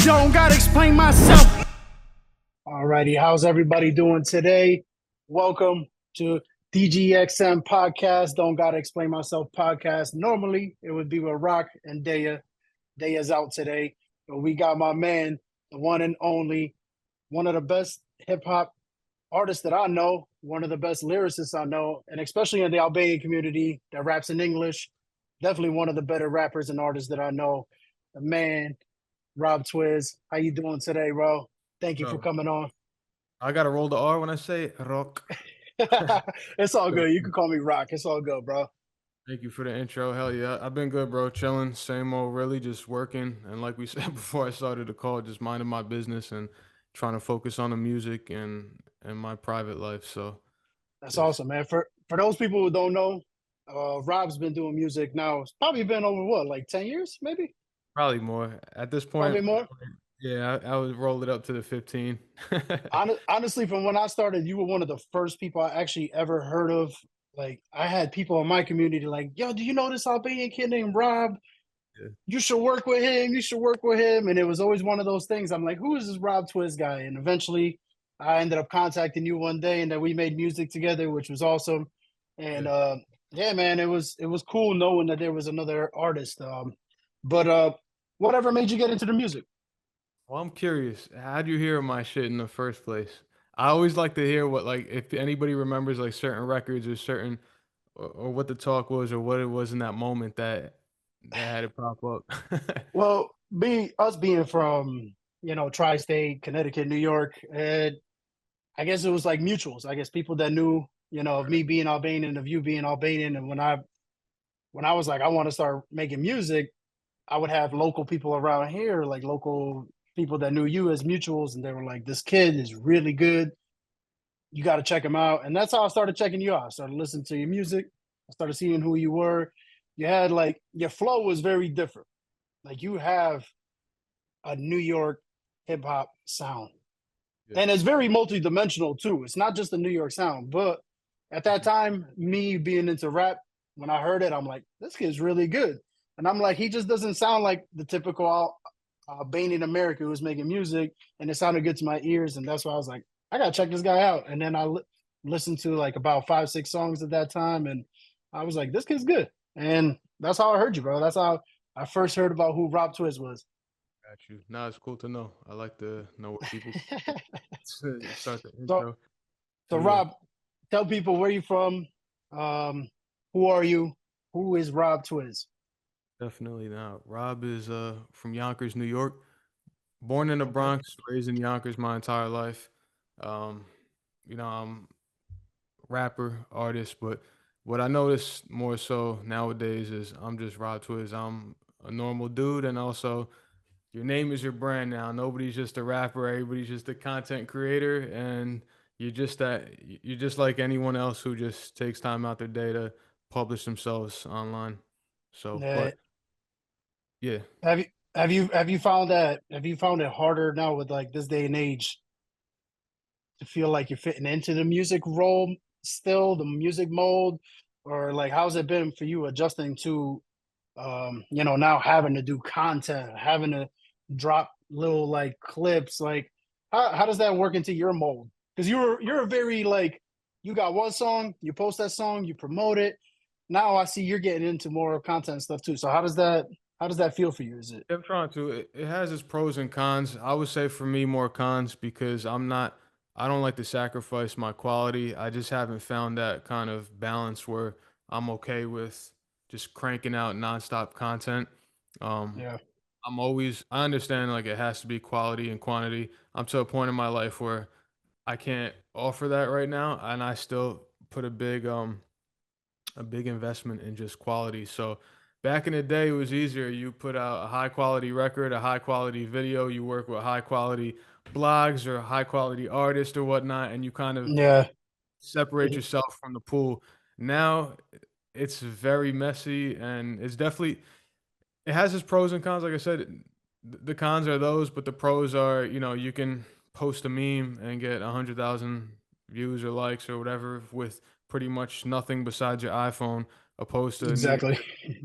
Don't gotta explain myself. Alrighty, how's everybody doing today? Welcome to DGXM podcast. Don't gotta explain myself podcast. Normally it would be with Rrok and Daya. Daya's out today, but we got my man, the one and only, one of the best hip hop artists that I know, one of the best lyricists I know, and especially in the Albanian community that raps in English. Definitely one of the better rappers and artists that I know. The man, Rob Twizz. How you doing today, bro? Thank you for Bro, coming on. I gotta roll the R when I say Rrok. It's all So, good. You can call me Rrok. It's all good, bro. thank you for the intro. Hell yeah, I've been good, bro. Chilling, same old, really, just working. And like we said before I started the call, just minding my business and trying to focus on the music and my private life. So, That's just awesome, man. For those people who don't know, Rob's been doing music now. It's probably been over what, like 10 years, maybe? probably more at this Probably point. more. Yeah, I would roll it up to the 15. Honestly, from when I started, you were one of the first people I actually ever heard of. Like, I had people in my community like, yo, do you know this Albanian kid named Rob? Yeah, You should work with him. You should work with him. And it was always one of those things. I'm like, who is this Rob Twizz guy? And eventually I ended up contacting you one day and then we made music together, which was awesome. And yeah. yeah, man, it was cool knowing that there was another artist. But whatever made you get into the music? Well, I'm curious. How'd you hear my shit in the first place? I always like to hear what, like, if anybody remembers like certain records or certain or what the talk was or what it was in that moment that had it pop up. Well, us being from, tri-state, Connecticut, New York, and I guess it was like mutuals. I guess people that knew, of me being Albanian, of you being Albanian. And when I was like, I want to start making music, I would have local people around here, like local people that knew you as mutuals, and they were like, "This kid is really good. You got to check him out." And that's how I started checking you out. I started listening to your music. I started seeing who you were. You had like your flow was very different. Like you have a New York hip hop sound, Yeah. and it's very multi-dimensional too. It's not just a New York sound, but at that Mhm. time, me being into rap, when I heard it, I'm like, this kid's really good. And I'm like, he just doesn't sound like the typical Albanian American who's making music, and it sounded good to my ears, and that's why I was like, I gotta check this guy out. And then I listened to like about 5, 6 songs at that time, and I was like, this kid's good. And that's how I heard you, bro. That's how I first heard about who Rob Twizz was. Got you. Nah, it's cool to know. I like to know what people start the so, intro. so So yeah, Rob, tell people where you from. Um, who are you? Who is Rob Twizz? definitely. Now, Rob is from Yonkers, New York. Born in the Okay. Bronx, raised in Yonkers my entire life. Um, I'm rapper, artist, but what I notice more so nowadays is I'm just Rob Twizz. I'm a normal dude, and also your name is your brand now. Nobody's just a rapper, everybody's just a content creator, and you're just like anyone else who just takes time out their day to publish themselves online. So, Uh, but yeah, have you found it harder now with like this day and age to feel like you're fitting into the music role still, the music mold, or like how's it been for you adjusting to now having to do content, having to drop little like clips, like how does that work into your mold? Because you're a very like you got one song, you post that song, you promote it. Now I see you're getting into more content stuff too. So how does that feel for you? Is it I'm trying to. It has its pros and cons. I would say for me more cons because I don't like to sacrifice my quality. I just haven't found that kind of balance where I'm okay with just cranking out nonstop content. Um, yeah. I understand like it has to be quality and quantity. I'm to a point in my life where I can't offer that right now, and I still put a big investment in just quality. So back in the day, it was easier. You put out a high quality record, a high quality video, you work with high quality blogs or high quality artists or whatnot, and you kind of Yeah. separate yourself from the pool. Now it's very messy and it has its pros and cons. Like I said, the cons are those, but the pros are, you can post a meme and get 100,000 views or likes or whatever with pretty much nothing besides your iPhone opposed to needing Exactly.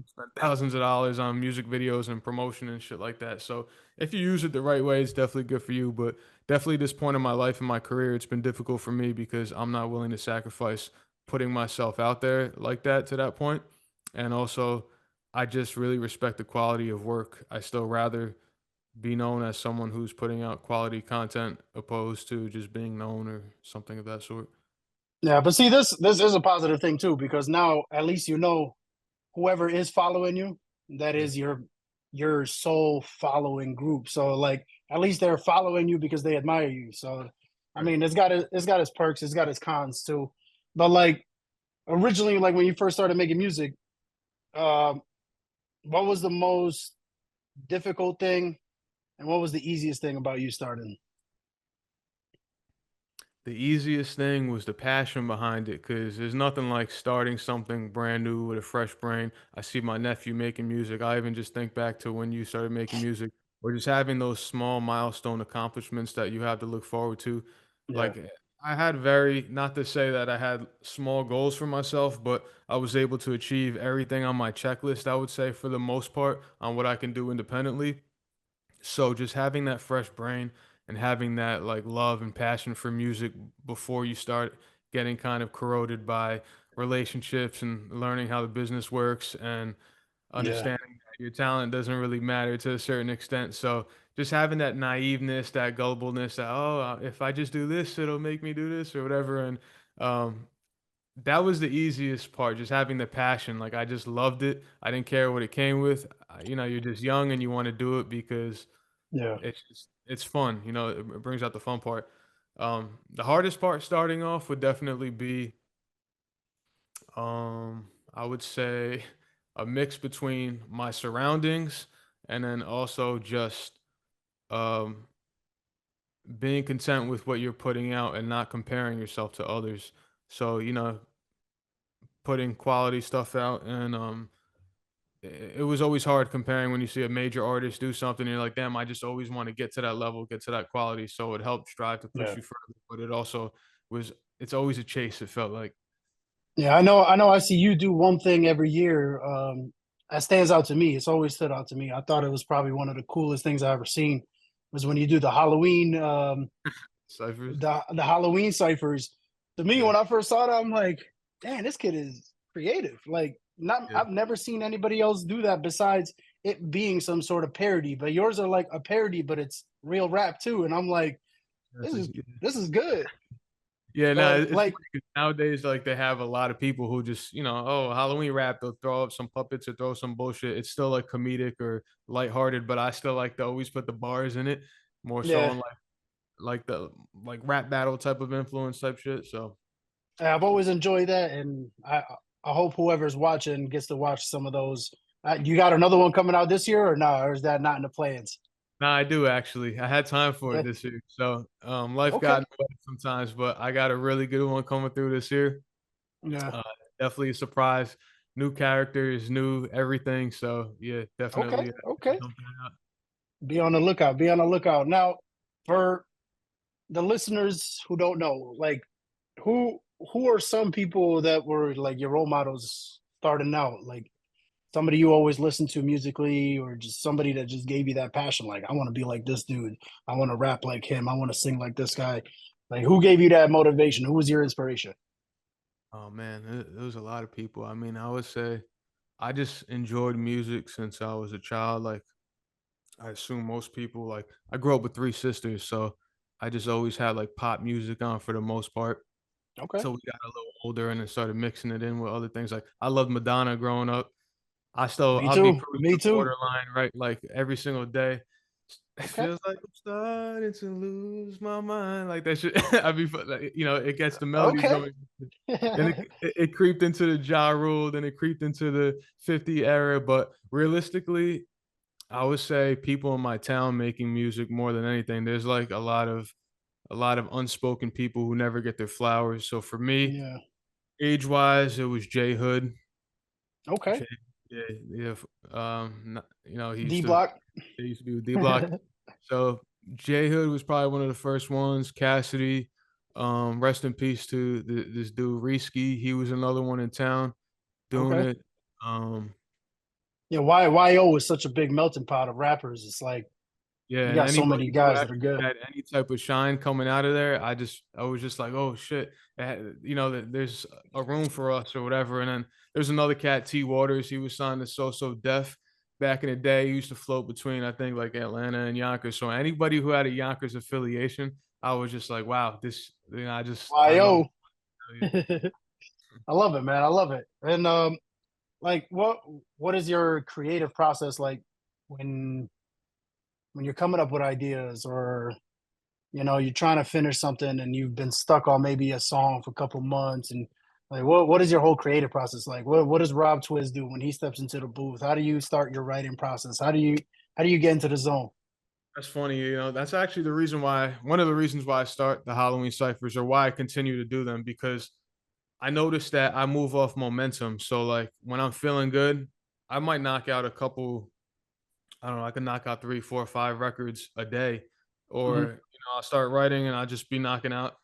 spend thousands of dollars on music videos and promotion and shit like that. So if you use it the right way, it's definitely good for you. But definitely this point in my life and my career, it's been difficult for me because I'm not willing to sacrifice putting myself out there like that to that point. And also, I just really respect the quality of work. I still rather be known as someone who's putting out quality content opposed to just being known or something of that sort. Yeah, but see, this is a positive thing too, because now at least you know whoever is following you, that Yeah, is your sole following group. So like at least they're following you because they admire you. So I right. mean, it's got its perks, it's got its cons too. But like originally, like when you first started making music, um, what was the most difficult thing, and what was the easiest thing about you starting? The easiest thing was the passion behind it, because there's nothing like starting something brand new with a fresh brain. I see my nephew making music. I even just think back to when you started making music, or just having those small milestone accomplishments that you have to look forward to. Yeah, Like, I had very, not to say that I had small goals for myself, but I was able to achieve everything on my checklist, I would say, for the most part, on what I can do independently. So just having that fresh brain and having that like love and passion for music before you start getting kind of corroded by relationships and learning how the business works and yeah, understanding that your talent doesn't really matter to a certain extent. So just having that naiveness, that gullibleness that, oh, if I just do this, it'll make me do this or whatever. And um, that was the easiest part, just having the passion. Like I just loved it. I didn't care what it came with. You're just young and you want to do it because yeah, it's fun, it brings out the fun part. The hardest part starting off would definitely be, I would say a mix between my surroundings and then also just, um, being content with what you're putting out and not comparing yourself to others. So, putting quality stuff out and, it was always hard comparing when you see a major artist do something and you're like, damn, I just always want to get to that level, get to that quality. So it helped strive to push yeah. you further, but it also it's always a chase. It felt like. Yeah, I know. I see you do one thing every year. That stands out to me. It's always stood out to me. I thought it was probably one of the coolest things I ever seen. Was when you do the Halloween, Ciphers. the Halloween ciphers. To me, Yeah. when I first saw that, I'm like, "Damn, this kid is creative." Like, not Yeah. I've never seen anybody else do that besides it being some sort of parody. But yours are like a parody, but it's real rap too. And I'm like, That's this a, is yeah. this is good. Yeah, no, But it's like, funny 'cause nowadays, like they have a lot of people who just, oh, Halloween rap, they'll throw up some puppets or throw some bullshit. It's still like comedic or lighthearted, but I still like to always put the bars in it, more so yeah, on like the like rap battle type of influence type shit. So I've always enjoyed that, and I hope whoever's watching gets to watch some of those. You got another one coming out this year, or no? Or is that not in the plans? no, I do actually. I had time for it Yeah. this year. So, life got Okay. in the way sometimes, but I got a really good one coming through this year. Yeah. Uh, Definitely a surprise. New characters, new everything. So, yeah, Okay. definitely Okay. something out. Be on the lookout. Be on the lookout. Now, for the listeners who don't know, like who who are some people that were like your role models starting out? Like somebody you always listen to musically, or just somebody that just gave you that passion. Like I want to be like this dude. I want to rap like him. I want to sing like this guy. Like who gave you that motivation? Who was your inspiration? Oh man, there was a lot of people. I mean, I would say I just enjoyed music since I was a child. Like I assume most people, like I grew up with three sisters, so I just always had like pop music on for the most part. Okay. So we got a little older and then started mixing it in with other things. Like I loved Madonna growing up. Me I'll be too. cruising Me the too. borderline, right, like, every single day. It Okay. feels like I'm starting to lose my mind, like, that shit I be like, it gets the melodies Okay. going, then it creeped into the Ja Rule, then it creeped into the 50 era, but realistically, I would say people in my town making music more than anything. There's, like, a lot of unspoken people who never get their flowers, so for me, Yeah. age-wise, it was J Hood. Okay. Jay yeah, yeah, n he D used to block. they used to be with D Block. So, J Hood was probably one of the first ones, Cassidy, rest in peace to this dude, Risky, he was another one in town doing Okay. it. Um, Yeah, YO is such a big melting pot of rappers. It's like yeah, you and got so many anybody who guys that are actually good. had any type of shine coming out of there, I was just like, "Oh shit," you know, that there's a room for us or whatever. And then there's another cat, T Waters. He was signed to So Def back in the day. He used to float between, I think, like Atlanta and Yonkers. So anybody who had a Yonkers affiliation, I was just like, "Wow, this." You know, I love. YO. I love it, man. I love it. And like what is your creative process like when you're coming up with ideas, or you're trying to finish something and you've been stuck on maybe a song for a couple months, and like what is your whole creative process like? What does Rob Twizz do when he steps into the booth? How do you start your writing process? How do you get into the zone? That's funny, you know, that's actually the reason why one of the reasons why I start the Halloween ciphers, or why I continue to do them, because I noticed that I move off momentum. So like when I'm feeling good, I might knock out a couple, I don't know, I can knock out 3, 4, 5 records a day. Or, Hmm. you know, I'll start writing and I'll just be knocking out,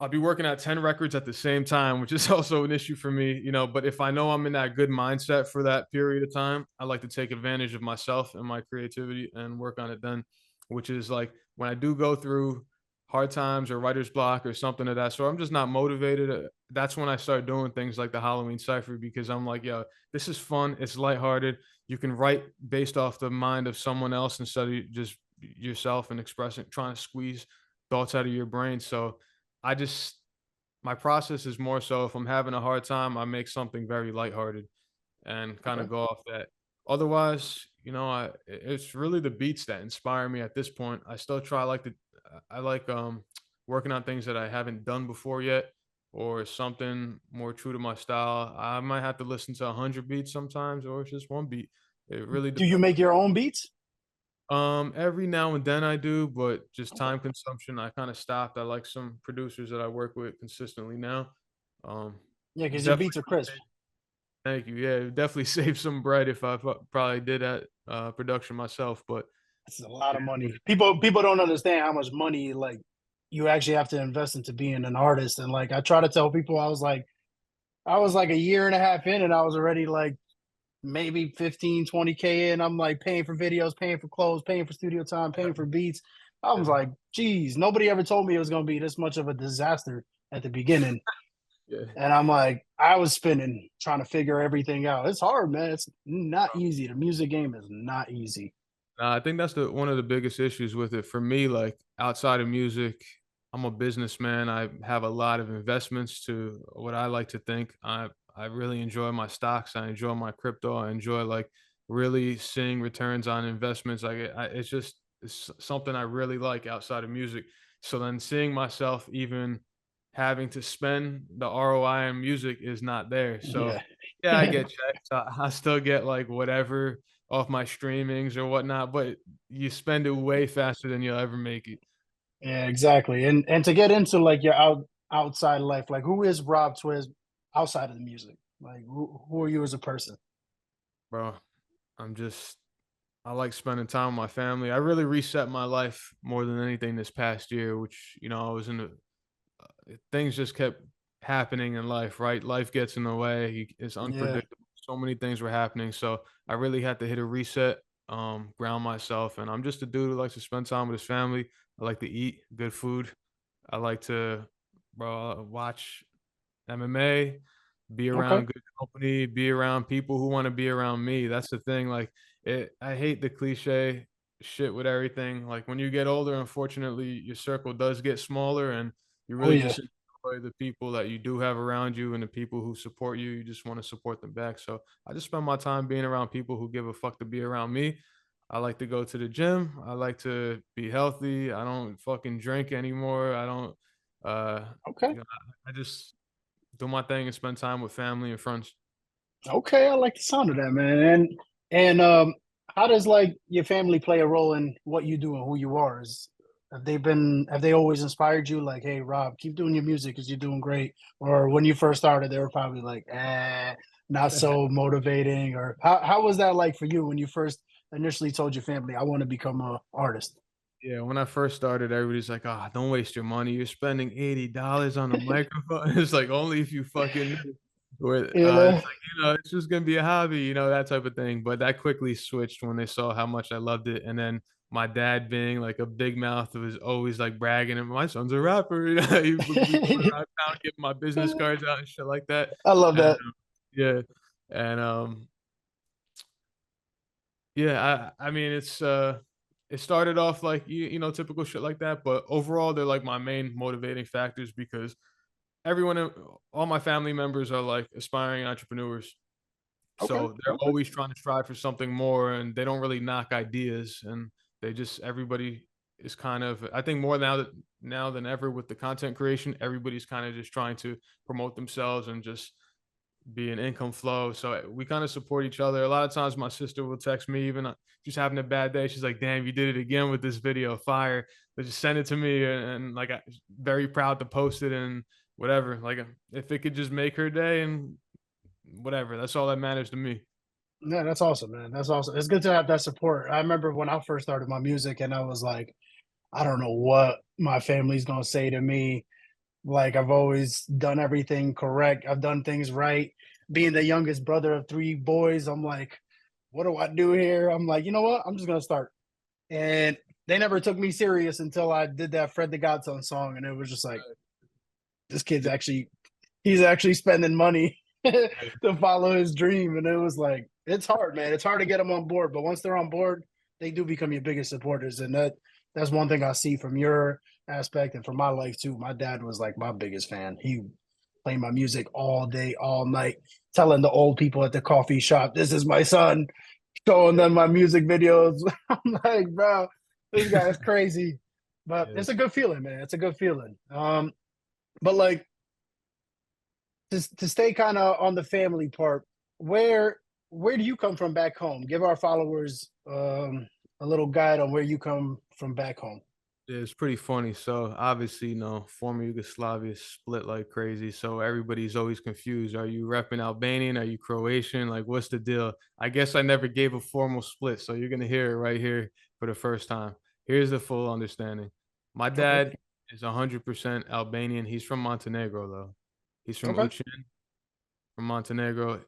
I'll be working at 10 records at the same time, which is also an issue for me, you know. But if I know I'm in that good mindset for that period of time, I like to take advantage of myself and my creativity and work on it then, which is like when I do go through hard times or writer's block or something of that sort, I'm just not motivated. That's when I start doing things like the Halloween Cypher, because I'm like, yo, this is fun. It's lighthearted. You can write based off the mind of someone else instead of just yourself, and expressing, trying to squeeze thoughts out of your brain. So, I just my process is more so if I'm having a hard time, I make something very lighthearted and kind Okay. of go off that. Otherwise, you know, it's really the beats that inspire me at this point. I still try, I like working on things that I haven't done before yet, or something more true to my style. I might have to listen to 100 beats sometimes, or it's just one beat. It really Do you depends. make your own beats? Every now and then I do, but just Okay. time consumption, I kinda stopped. I like some producers that I work with consistently now. Um, Yeah, because your definitely beats are crisp. thank you. Yeah, it definitely save some bread if I probably did that, production myself, but It's a lot yeah, of money. People don't understand how much money like you actually have to invest into being an artist. And like I try to tell people, I was like a year and a half in, and I was already like maybe 15, 20K in. I'm like paying for videos, paying for clothes, paying for studio time, paying for beats. I was yeah, like, geez, nobody ever told me it was gonna be this much of a disaster at the beginning. yeah. And I'm like, I was spinning, trying to figure everything out. It's hard, man. It's not easy. The music game is not easy. Nah, I think that's the one of the biggest issues with it for me. Like outside of music, I'm a businessman. I have a lot of investments to what I like to think. I really enjoy my stocks. I enjoy my crypto. I enjoy like really seeing returns on investments. It's just it's something I really like outside of music. So then seeing myself even having to spend the ROI on music is not there. So Yeah. yeah, I get checks. I still get like whatever off my streamings or whatnot, but you spend it way faster than you'll ever make it. Yeah, exactly. And to get into like your outside life, like who is Rob Twizz outside of the music? Like who are you as a person? Bro, I'm just I like spending time with my family. I really reset my life more than anything this past year, which, you know, I was in things just kept happening in life, right? Life gets in the way. It's Yeah. unpredictable. So many things were happening. So I really had to hit a reset, ground myself. And I'm just a dude who likes to spend time with his family. I like to eat good food. I like to, bro, watch MMA, be Okay. around good company, be around people who wanna be around me. That's the thing, like, I hate the cliche shit with everything. Like, when you get older, unfortunately, your circle does get smaller, and you Oh really yeah. just enjoy the people that you do have around you, and the people who support you, you just wanna support them back. So, I just spend my time being around people who give a fuck to be around me. I like to go to the gym. I like to be healthy. I don't fucking drink anymore. I don't, Okay. you know, I just do my thing and spend time with family and friends. Okay. I like the sound of that, man. And how does like your family play a role in what you do and who you are? Have they always inspired you? Like, hey, Rob, keep doing your music because you're doing great. Or when you first started, they were probably like, not so motivating. Or how was that like for you when you first initially told your family, I want to become a artist? Yeah, when I first started, everybody's like, "Ah, don't waste your money. You're spending $80 on a microphone." It's like only if you fucking knew. Where Yeah. it's like, it's just gonna be a hobby, that type of thing. But that quickly switched when they saw how much I loved it. And then my dad being like a big mouth was always like bragging, and my son's a rapper. He would be going around town giving my business cards out and shit like that. I love And that. yeah, and yeah, I mean it started off like typical shit like that, but overall they're like my main motivating factors because everyone all my family members are like aspiring entrepreneurs. Okay. So they're Okay. always trying to strive for something more, and they don't really knock ideas, and everybody is kind of, I think more now than ever with the content creation, everybody's kind of just trying to promote themselves and just be an income flow. So we kind of support each other. A lot of times my sister will text me, even just having a bad day. She's like, damn, you did it again with this video, fire. They just send it to me, and like, I'm very proud to post it and whatever. Like, if it could just make her day and whatever, that's all that matters to me. Yeah, that's awesome, man. That's awesome. It's good to have that support. I remember when I first started my music and I was like, I don't know what my family's gonna say to me. Like I've always done everything correct. I've done things right. Being the youngest brother of three boys, I'm like, what do I do here? I'm like, you know what? I'm just gonna start. And they never took me serious until I did that Fred the Godson song, and it was just like, this kid's actually he's actually spending money to follow his dream. And it was like, it's hard, man. It's hard to get them on board, but once they're on board, they do become your biggest supporters. And that's one thing I see from your aspect and from my life too. My dad was like my biggest fan. He played my music all day, all night, telling the old people at the coffee shop, this is my son, showing them my music videos. I'm like, bro, this guy is crazy. But Yeah. it's a good feeling, man. It's a good feeling. But like to stay kind of on the family part, where do you come from back home? Give our followers a little guide on where you come from back home. Yeah, it's pretty funny. So obviously, former Yugoslavia split like crazy. So everybody's always confused. Are you repping Albanian? Are you Croatian? Like, what's the deal? I guess I never gave a formal split. So you're gonna hear it right here for the first time. Here's the full understanding. My Okay. dad is 100% Albanian. He's from Montenegro, though. He's from Okay. Uchin, from Montenegro.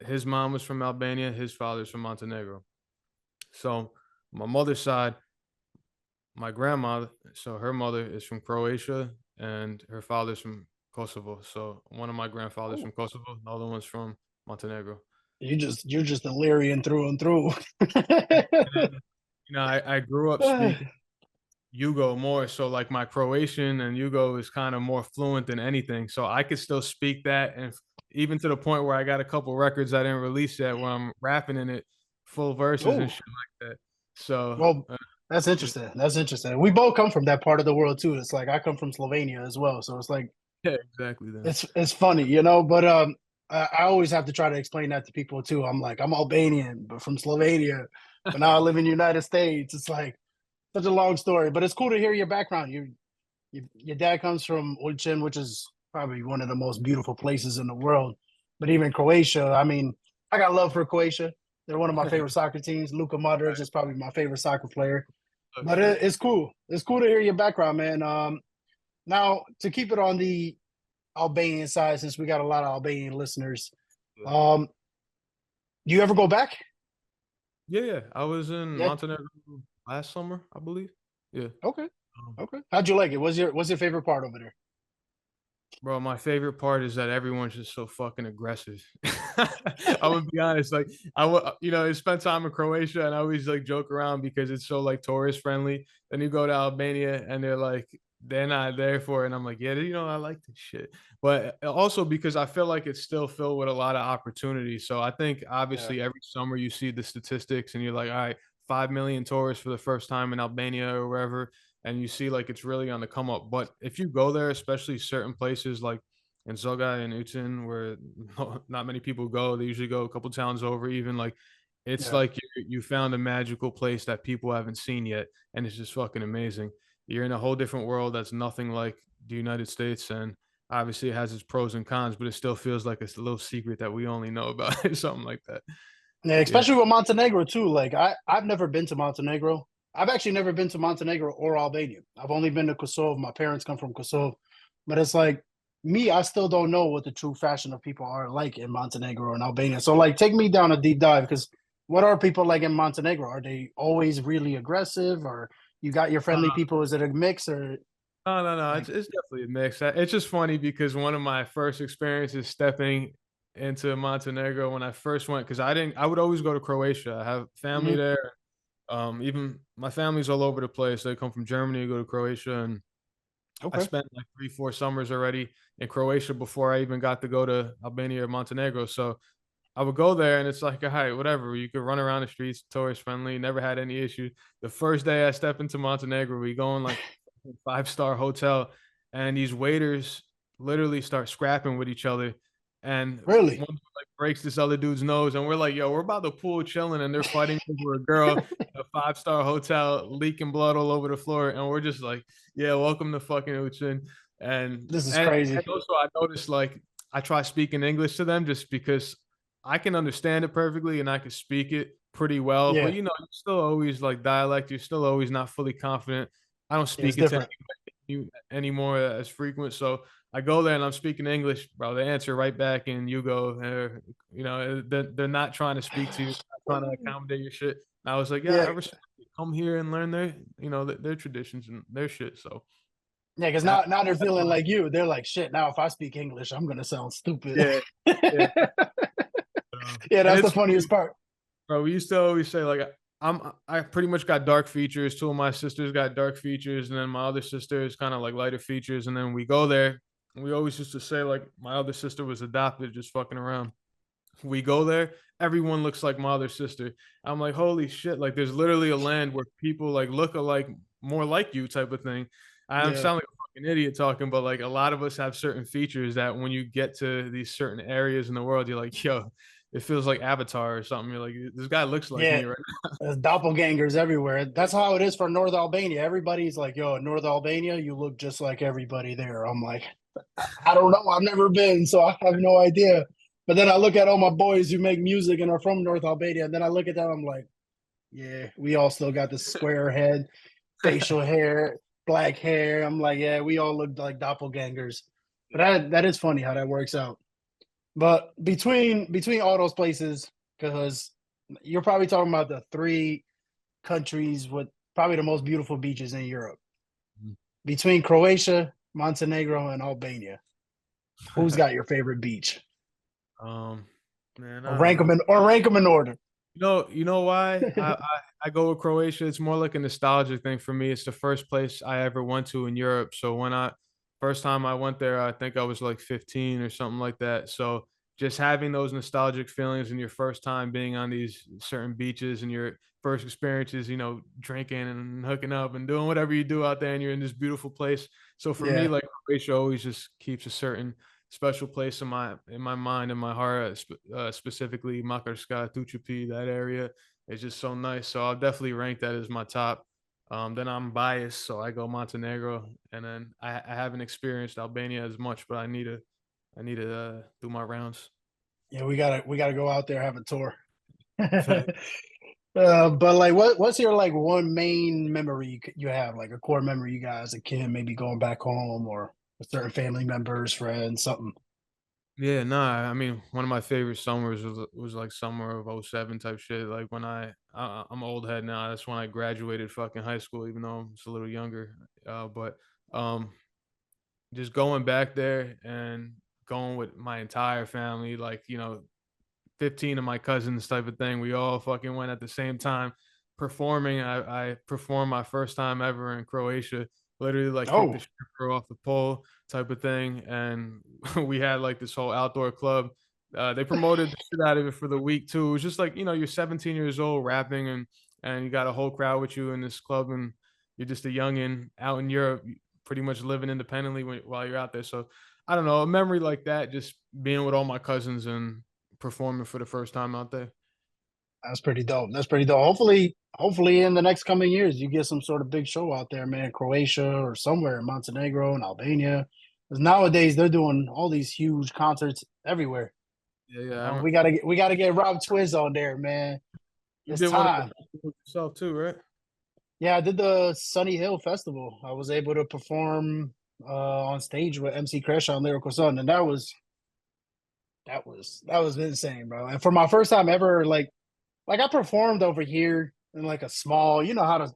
His mom was from Albania. His father's from Montenegro. So my mother's side, my grandma, so her mother is from Croatia and her father's from Kosovo. So one of my grandfathers Oh, from Kosovo, the other one's from Montenegro. you're just Illyrian through and through. And then, I grew up speaking Yugo more. So like my Croatian and Yugo is kind of more fluent than anything. So I could still speak that, and even to the point where I got a couple records I didn't release yet where I'm rapping in it, full verses and Oh, shit like that. So well, that's interesting. That's interesting. We both come from that part of the world too. It's like I come from Slovenia as well, so it's like yeah, exactly. Then it's funny, you know. But I always have to try to explain that to people too. I'm like I'm Albanian, but from Slovenia, but now I live in the United States. It's like such a long story, but it's cool to hear your background. Your dad comes from Ulcin, which is probably one of the most beautiful places in the world. But even Croatia, I mean, I got love for Croatia. They're one of my favorite soccer teams. Luka Modric is probably my favorite soccer player. oh But shit. it's cool. It's cool to hear your background, man. Now to keep it on the Albanian side, since we got a lot of Albanian listeners, Yeah. do you ever go back? Yeah, yeah. I was in Yeah. Montenegro last summer, I believe. Yeah. Okay. Um, Okay. How'd you like it? What's your favorite part over there? Bro, my favorite part is that everyone's just so fucking aggressive. I would be honest, like I spent time in Croatia and I always like joke around because it's so like tourist friendly. Then you go to Albania and they're not there for it. And I'm like, yeah, I like this shit. But also because I feel like it's still filled with a lot of opportunities. So I think Yeah. obviously every summer you see the statistics and you're like, all right, 5 million tourists for the first time in Albania or wherever, and you see like it's really on the come up. But if you go there, especially certain places like in Zoga and Utin, where not many people go, they usually go a couple towns over. Even like it's Yeah. like you found a magical place that people haven't seen yet, and it's just fucking amazing. You're in a whole different world that's nothing like the United States, and obviously it has its pros and cons, but it still feels like it's a little secret that we only know about, something like that. Yeah, Yeah. especially with Montenegro too. Like I've never been to Montenegro. I've actually never been to Montenegro or Albania. I've only been to Kosovo. My parents come from Kosovo, but it's like me, I still don't know what the true fashion of people are like in Montenegro and Albania. So like take me down a deep dive because what are people like in Montenegro? Are they always really aggressive or you got your friendly people? Is it a mix or No. like It's definitely a mix. It's just funny because one of my first experiences stepping into Montenegro when I first went, because I would always go to Croatia. I have family mhm, there. Even my family's all over the place. They come from Germany, go to Croatia, and I okay. spent like 3, 4 summers already in Croatia before I even got to go to Albania or Montenegro. So I would go there and it's like, all right, whatever. You could run around the streets, tourist friendly, never had any issue. The first day I step into Montenegro, we go in like 5-star hotel, and these waiters literally start scrapping with each other. And Really? one like breaks this other dude's nose, and we're like, yo, we're by the pool chilling, and they're fighting over a girl in a 5-star hotel, leaking blood all over the floor. And we're just like, yeah, welcome to fucking Uchin. And This is and crazy. also I noticed like I try speaking English to them just because I can understand it perfectly and I can speak it pretty well, but Yeah, you know, you're still always like dialect, you're still always not fully confident. I don't yeah, it's speak it to different. anybody anymore as frequent. So I go there and I'm speaking English, bro. They answer right back and you go, you know, they're not trying to speak to you, not trying to accommodate your shit. And I was like, yeah, I Yeah, respect it. Come here and learn their, you know, their traditions and their shit. So yeah, because that, now they're that's feeling my, like you. They're like, shit, now if I speak English, I'm gonna sound stupid. yeah, yeah. Yeah, And that's the it's funniest part. bro, we used to always say like I pretty much got dark features. Two of my sisters got dark features, and then my other sister is kind of like lighter features. And then we go there, and we always used to say like my other sister was adopted, just fucking around. We go there, everyone looks like my other sister. I'm like, holy shit! Like, there's literally a land where people like look alike, more like you, type of thing. I'm Yeah. sounding like a fucking idiot talking, but like a lot of us have certain features that when you get to these certain areas in the world, you're like, yo, it feels like Avatar or something. You're like, this guy looks like Yeah, me, right? there's doppelgangers everywhere. That's how it is for North Albania. Everybody's like, yo, in North Albania, you look just like everybody there. I'm like, I don't know. I've never been, so I have no idea. But then I look at all my boys who make music and are from North Albania, and then I look at them, I'm like, yeah, we all still got the square head, facial hair, black hair. I'm like, yeah, we all look like doppelgangers. But that is funny how that works out. But between all those places, because you're probably talking about the three countries with probably the most beautiful beaches in Europe. Between Croatia, Montenegro, and Albania, who's got your favorite beach? um, man, Or I don't know. rank them in order. You know why? I go with Croatia. It's more like a nostalgia thing for me. It's the first place I ever went to in Europe. So when I first time I went there, I think I was like 15 or something like that. So just having those nostalgic feelings and your first time being on these certain beaches and your first experiences, you know, drinking and hooking up and doing whatever you do out there and you're in this beautiful place. So for me, Yeah, like Croatia always just keeps a certain special place in my mind and my heart, specifically Makarska, Tučupi, that area is just so nice. So I'll definitely rank that as my top. Then I'm biased, so I go Montenegro, and then I haven't experienced Albania as much, but I need to do my rounds. yeah, we gotta go out there have a tour. Fact. But like, what's your like one main memory you have, like a core memory you got as a kid, maybe going back home or with certain family members, friends, something. Yeah, nah. I mean, one of my favorite summers was like summer of '07 type shit. Like when I'm old head now. That's when I graduated fucking high school, even though I'm just a little younger. But um, just going back there and going with my entire family, like, you know, 15 of my cousins type of thing. We all fucking went at the same time performing. I performed my first time ever in Croatia, literally like kicked the Oh, stripper off the pole type of thing. And we had like this whole outdoor club. They promoted the shit out of it for the week too. It was just like, you know, you're 17 years old rapping and you got a whole crowd with you in this club and you're just a youngin out in Europe, pretty much living independently while you're out there. So I don't know, a memory like that, just being with all my cousins and performing for the first time out there. that's pretty dope. That's pretty dope. Hopefully in the next coming years, you get some sort of big show out there, man. Croatia or somewhere in Montenegro and Albania. Because nowadays they're doing all these huge concerts everywhere. Yeah, yeah. We gotta get Rob Twizz on there, man. You It's did one of time. those yourself too, right? Yeah, I did the Sunny Hill Festival. I was able to perform, on stage with MC Crash on Lyrical Sun, and that was insane, bro. And for my first time ever, like I performed over here in like a small, you know how the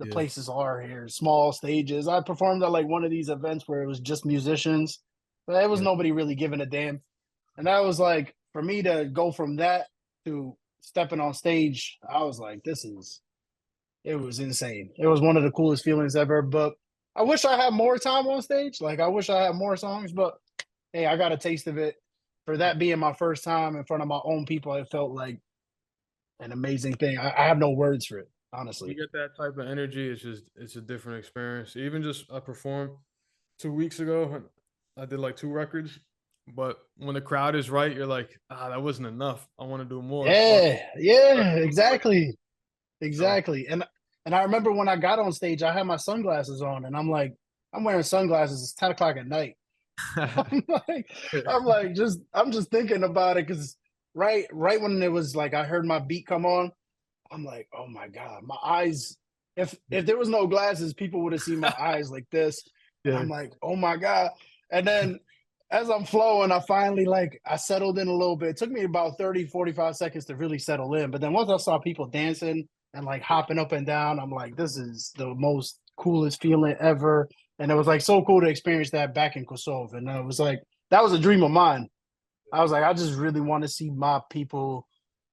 Yeah. places are here, small stages. I performed at like one of these events where it was just musicians, but it was Yeah. nobody really giving a damn. And that was like for me to go from that to stepping on stage, I was like, it was insane. It was one of the coolest feelings ever. But I wish I had more time on stage. Like I wish I had more songs, but hey, I got a taste of it. For that being my first time in front of my own people, it felt like an amazing thing. I have no words for it, You honestly. get that type of energy, it's a different experience. Even just I performed 2 weeks ago. And I did like 2 records, but when the crowd is right, you're like, ah, that wasn't enough. I want to do more. Or Yeah, start yeah, doing more. exactly. So Exactly. And I remember when I got on stage, I had my sunglasses on and I'm like, I'm wearing sunglasses, it's 10 o'clock at night. I'm like, I'm just thinking about it because right when it was like I heard my beat come on, I'm like, oh my God, my eyes. If there was no glasses, people would have seen my eyes like this. And yeah, I'm like, oh my God. And then as I'm flowing, I finally like I settled in a little bit. It took me about 30, 45 seconds to really settle in. But then once I saw people dancing and like hopping up and down, I'm like, this is the most coolest feeling ever. And it was like so cool to experience that back in Kosovo. And it was like that was a dream of mine. I was like, I just really want to see my people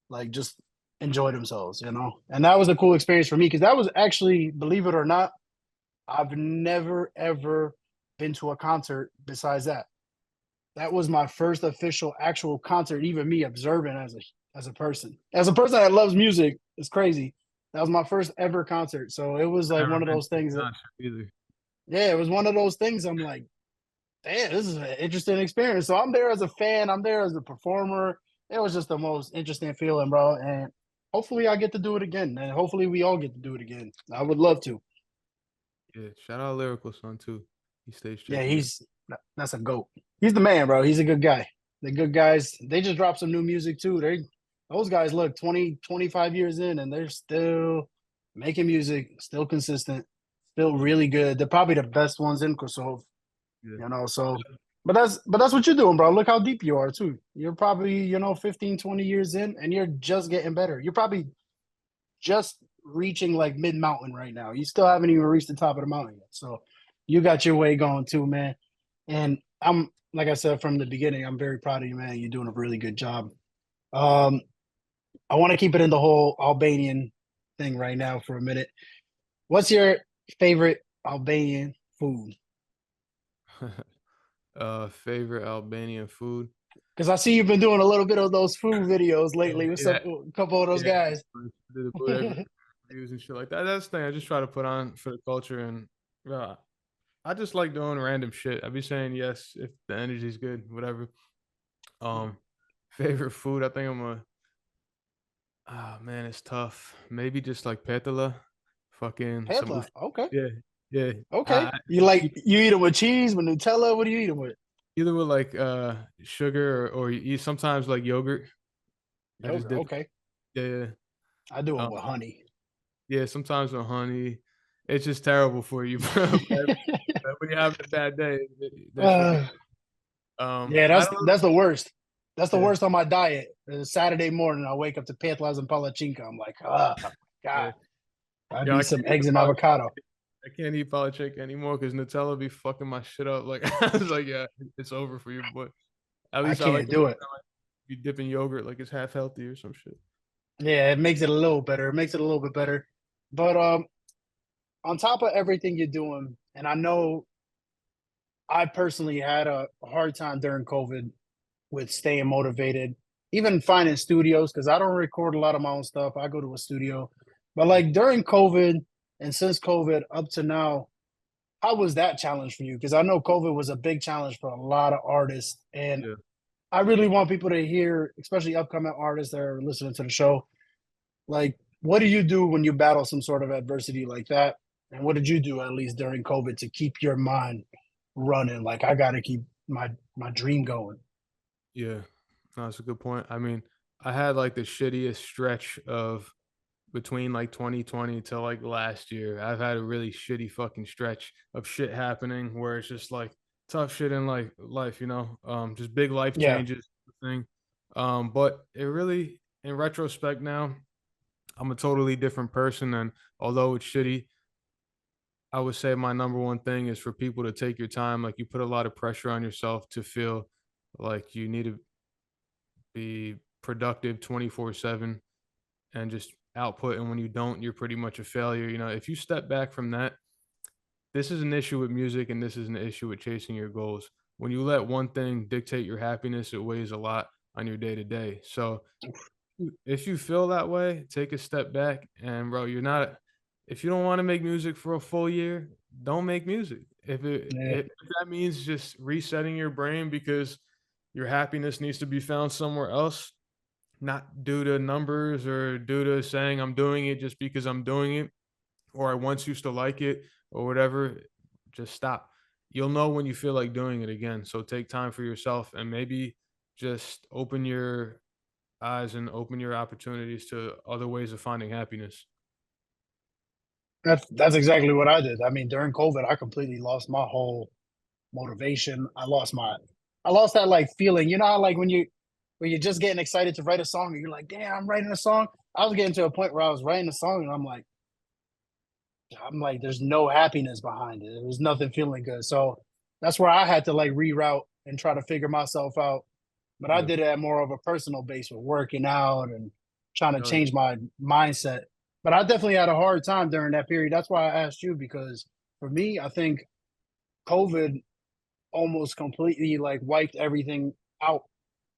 like just enjoy themselves, you know. And that was a cool experience for me because that was actually, believe it or not, I've never ever been to a concert besides that. That was my first official actual concert, even me observing as a person that loves music. It's crazy. That was my first ever concert, so it was I like never one of been those to a things that, concert either. yeah, it was one of those things. I'm like, damn, this is an interesting experience. So I'm there as a fan, I'm there as a performer. It was just the most interesting feeling, bro. And hopefully I get to do it again. And hopefully we all get to do it again. I would love to. Yeah, shout out Lyrical Son too. He stays Yeah, tripping. that's a goat. He's the man, bro. He's a good guy. The good guys, they just dropped some new music too. Those guys look 20, 25 years in and they're still making music, still consistent, still really good. They're probably the best ones in Kosovo, Yeah. you know. So but that's what you're doing, bro. Look how deep you are too. You're probably, 15, 20 years in and you're just getting better. You're probably just reaching like mid mountain right now. You still haven't even reached the top of the mountain yet. So you got your way going too, man. And I'm like I said from the beginning, I'm very proud of you, man. You're doing a really good job. Um, I want to keep it in the whole Albanian thing right now for a minute. What's your favorite Albanian food? Favorite Albanian food. Because I see you've been doing a little bit of those food videos Yeah, lately with yeah, a couple of those yeah. guys. Do the whatever reviews and shit like that. That's the thing I just try to put on for the culture, and uh, I just like doing random shit. I be saying yes if the energy's good, whatever. Um, favorite food. I think I'm a. Ah man, it's tough. Maybe just like petala, fucking some. Headline. Okay. Yeah, yeah. Okay. I You eat them with cheese, with Nutella? What do you eat them with? either with like sugar or you eat sometimes like yogurt. I just Yogurt. dip. Okay. Yeah, yeah. I do them Um, with honey. yeah, sometimes with honey. It's just terrible for you, bro. But when you're having a bad day, that should be. uh, yeah, I that's don't that's the worst. That's the Yeah, worst on my diet. Saturday morning, I wake up to petlas and palachinka. I'm like, oh my yeah. God. I Yo, need I some can't eat the eggs and politics. avocado. I can't eat politics anymore because Nutella be fucking my shit up. Like I was like, yeah, it's over for you. But at I least I like can't to do it. be dipping yogurt like it's half healthy or some shit. Yeah, it makes it a little better. It makes it a little bit better. But on top of everything you're doing, and I know I personally had a hard time during COVID with staying motivated, even finding studios because I don't record a lot of my own stuff. I go to a studio, but Yeah, like during COVID and since COVID up to now, how was that challenge for you? Because I know COVID was a big challenge for a lot of artists, and yeah. I really want people to hear, especially upcoming artists that are listening to the show, like what do you do when you battle some sort of adversity like that? And what did you do at least during COVID to keep your mind running? Like I got to keep my dream going. Yeah. No, that's a good point. I mean, I had like the shittiest stretch of between like 2020 to like last year, I've had a really shitty fucking stretch of shit happening where it's just like tough shit in like life, just big life Yeah, changes thing. But it really, in retrospect now, I'm a totally different person. And although it's shitty, I would say my number one thing is for people to take your time. Like you put a lot of pressure on yourself to feel like you need to be productive 24/7 and just output. And when you don't, you're pretty much a failure. If you step back from that, this is an issue with music and this is an issue with chasing your goals. When you let one thing dictate your happiness, it weighs a lot on your day to day. So if you feel that way, take a step back and bro, if you don't want to make music for a full year, don't make music. yeah. If that means just resetting your brain because your happiness needs to be found somewhere else, not due to numbers or due to saying I'm doing it just because I'm doing it or I once used to like it or whatever, just stop. You'll know when you feel like doing it again. So take time for yourself and maybe just open your eyes and open your opportunities to other ways of finding happiness. That's exactly what I did. I mean, during COVID, I completely lost my whole motivation. I lost that like feeling. You know how like when you're just getting excited to write a song and you're like, damn, I'm writing a song. I was getting to a point where I was writing a song and I'm like, there's no happiness behind it. There was nothing feeling good. So that's where I had to like reroute and try to figure myself out. But I Yeah. did it at more of a personal base with working out and trying to Oh, yeah. change my mindset. But I definitely had a hard time during that period. That's why I asked you, because for me, I think COVID almost completely like wiped everything out.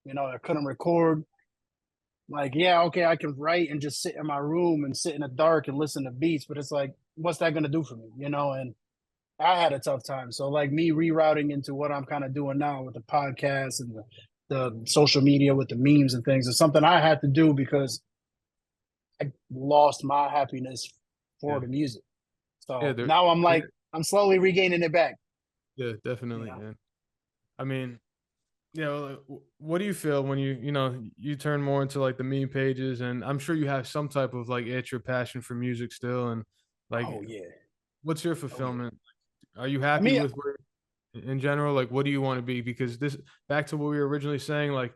I couldn't record. Like, yeah, okay, I can write and just sit in my room and sit in the dark and listen to beats, but it's like, what's that gonna do for me? And I had a tough time. So like me rerouting into what I'm kind of doing now with the podcast and the social media with the memes and things is something I had to do because I lost my happiness for Yeah. the music. Yeah. So now I'm Yeah, like, I'm slowly regaining it back. yeah, definitely. Yeah. And I mean, like, what do you feel when you turn more into like the meme pages? And I'm sure you have some type of like itch or passion for music still. And like, Oh yeah. what's your Oh yeah. fulfillment? Are you I happy mean, with where in general? Like, what do you want to be? Because this back to what we were originally saying, like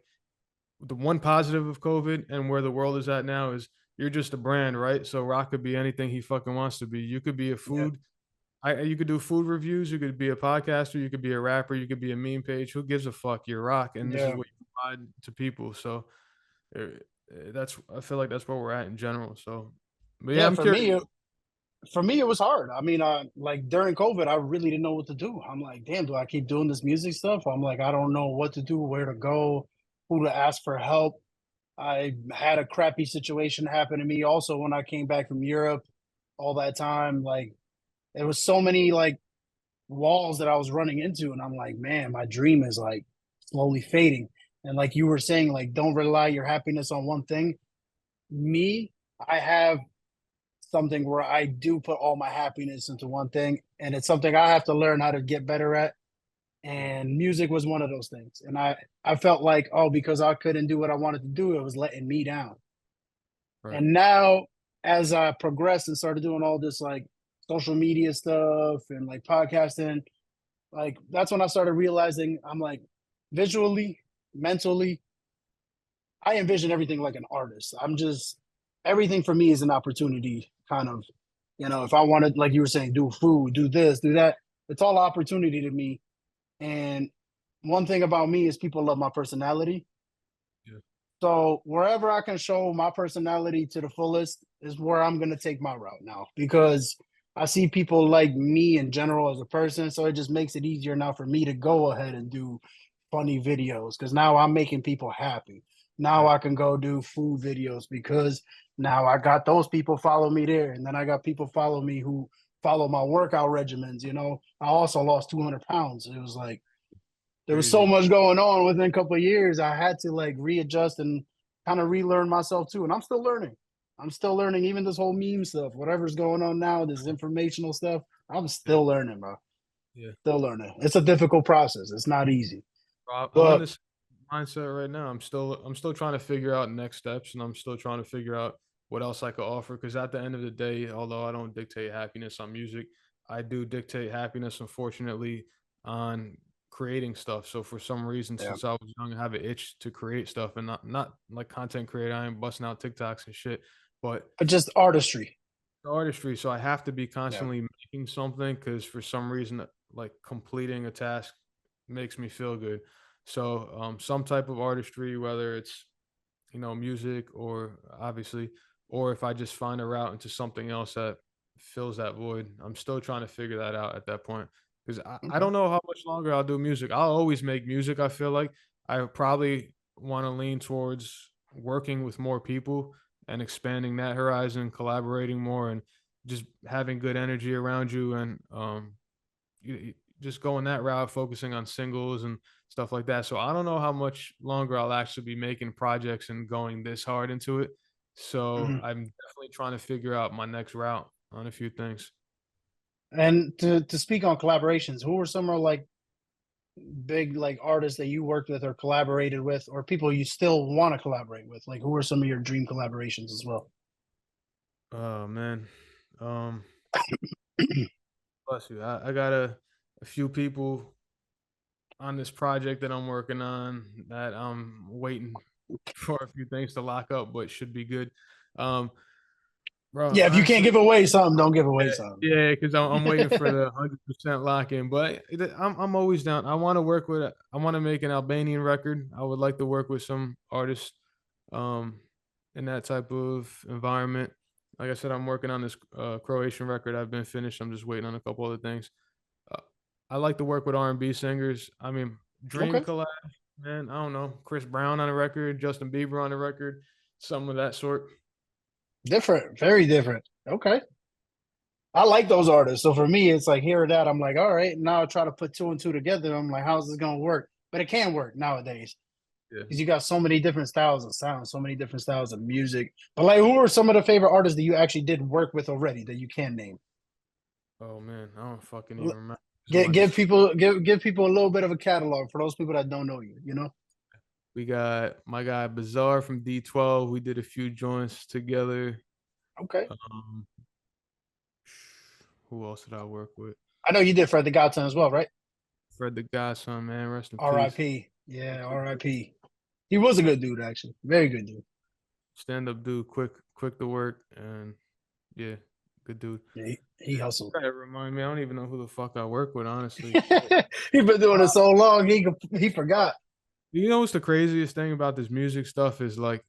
the one positive of COVID and where the world is at now is you're just a brand, right? So Rrok could be anything he fucking wants to be. You could be a yeah, food. You could do food reviews. You could be a podcaster. You could be a rapper. You could be a meme page. Who gives a fuck? You're Rrok, and this is yeah, what you provide to people. So that's I feel like that's where we're at in general. So, but yeah, yeah. I'm curious. For me, it was hard. I mean, like during COVID, I really didn't know what to do. I'm like, damn, do I keep doing this music stuff? I'm like, I don't know what to do, where to go, who to ask for help. I had a crappy situation happen to me also when I came back from Europe all that time. Like, there was so many like walls that I was running into, and I'm like, man, my dream is like slowly fading. And like you were saying, like, don't rely your happiness on one thing. Me, I have something where I do put all my happiness into one thing, and it's something I have to learn how to get better at. Yeah, And music was one of those things. And I felt like, oh, because I couldn't do what I wanted to do, it was letting me down. right. And now, as I progressed and started doing all this like social media stuff and like podcasting, like that's when I started realizing I'm like visually, mentally, I envision everything like an artist. I'm just everything for me is an opportunity, kind of. If I wanted, like you were saying, do food, do this, do that, it's all opportunity to me. And one thing about me is people love my personality. Yeah, So wherever I can show my personality to the fullest is where I'm gonna take my route now, because I see people like me in general as a person. So it just makes it easier now for me to go ahead and do funny videos because now I'm making people happy. Now right. I can go do food videos because now I got those people follow me there. And then I got people follow me who follow my workout regimens. I also lost 200 pounds. It was like there was so Crazy. much going on within a couple of years. I had to like readjust and kind of relearn myself too. And I'm still learning. I'm still learning, even this whole meme stuff, whatever's going on now, this informational stuff. I'm Yeah, still learning, bro. yeah. Still learning. It's a difficult process. It's not easy. I'm in But this mindset right now. I'm still trying to figure out next steps, and I'm still trying to figure out what else I could offer. Because at the end of the day, although I don't dictate happiness on music, I do dictate happiness, unfortunately, on creating stuff. So for some reason, Yeah. since I was young, I have an itch to create stuff, and not like content creator. I ain't busting out TikToks and shit, but But just artistry. artistry. So I have to be Yeah. constantly making something because for some reason, like completing a task makes me feel good. So some type of artistry, whether it's music or obviously, or if I just find a route into something else that fills that void. I'm still trying to figure that out at that point because I Okay. don't know how much longer I'll do music. I'll always make music. I feel like I probably want to lean towards working with more people and expanding that horizon, collaborating more, and just having good energy around you, and just going that route, focusing on singles and stuff like that. So I don't know how much longer I'll actually be making projects and going this hard into it. So Mhm. I'm definitely trying to figure out my next route on a few things. And to speak on collaborations, who were some of like big like artists that you worked with or collaborated with, or people you still want to collaborate with? Like, who are some of your dream collaborations as well? Oh man. Um Bless you. I got a few people on this project that I'm working on that I'm waiting for a few things to lock up, but should be good. Um, bro, Yeah, if you can't honestly, give away something, don't give away yeah, something. yeah, because I'm waiting for the 100% lock in. But I'm always down. I want to work with. I want to make an Albanian record. I would like to work with some artists, um, in that type of environment. Like I said, I'm working on this Croatian record. I've been finished. I'm just waiting on a couple other things. Uh, I like to work with R&B singers. I mean, dream Okay. collab, man. I don't know, Chris Brown on a record, Justin Bieber on a record, something of that sort. Different, very different. Okay. I like those artists. So for me, it's like here or that. I'm like, all right, now I try to put two and two together. I'm like, how's this gonna work? But it can work nowadays Yeah. because you got so many different styles of sound, so many different styles of music. But like, who are some of the favorite artists that you actually did work with already that you can name? Oh man, I don't fucking even remember. Give Somebody give just people give people a little bit of a catalog for those people that don't know you. You know. we got my guy Bizarre from D12. We did a few joints together. Okay. Um, who else did I work with? I know you did Fred the Godson as well, right? Fred the Godson, man. Rest in peace. R.I.P. Yeah, R.I.P. He was a good dude, actually. Very good dude. Stand up dude, quick to work, and yeah, good dude. Yeah, he hustled. That remind me, I don't even know who the fuck I work with, honestly. Shit. He's been doing it so long, he forgot. You know what's the craziest thing about this music stuff is like,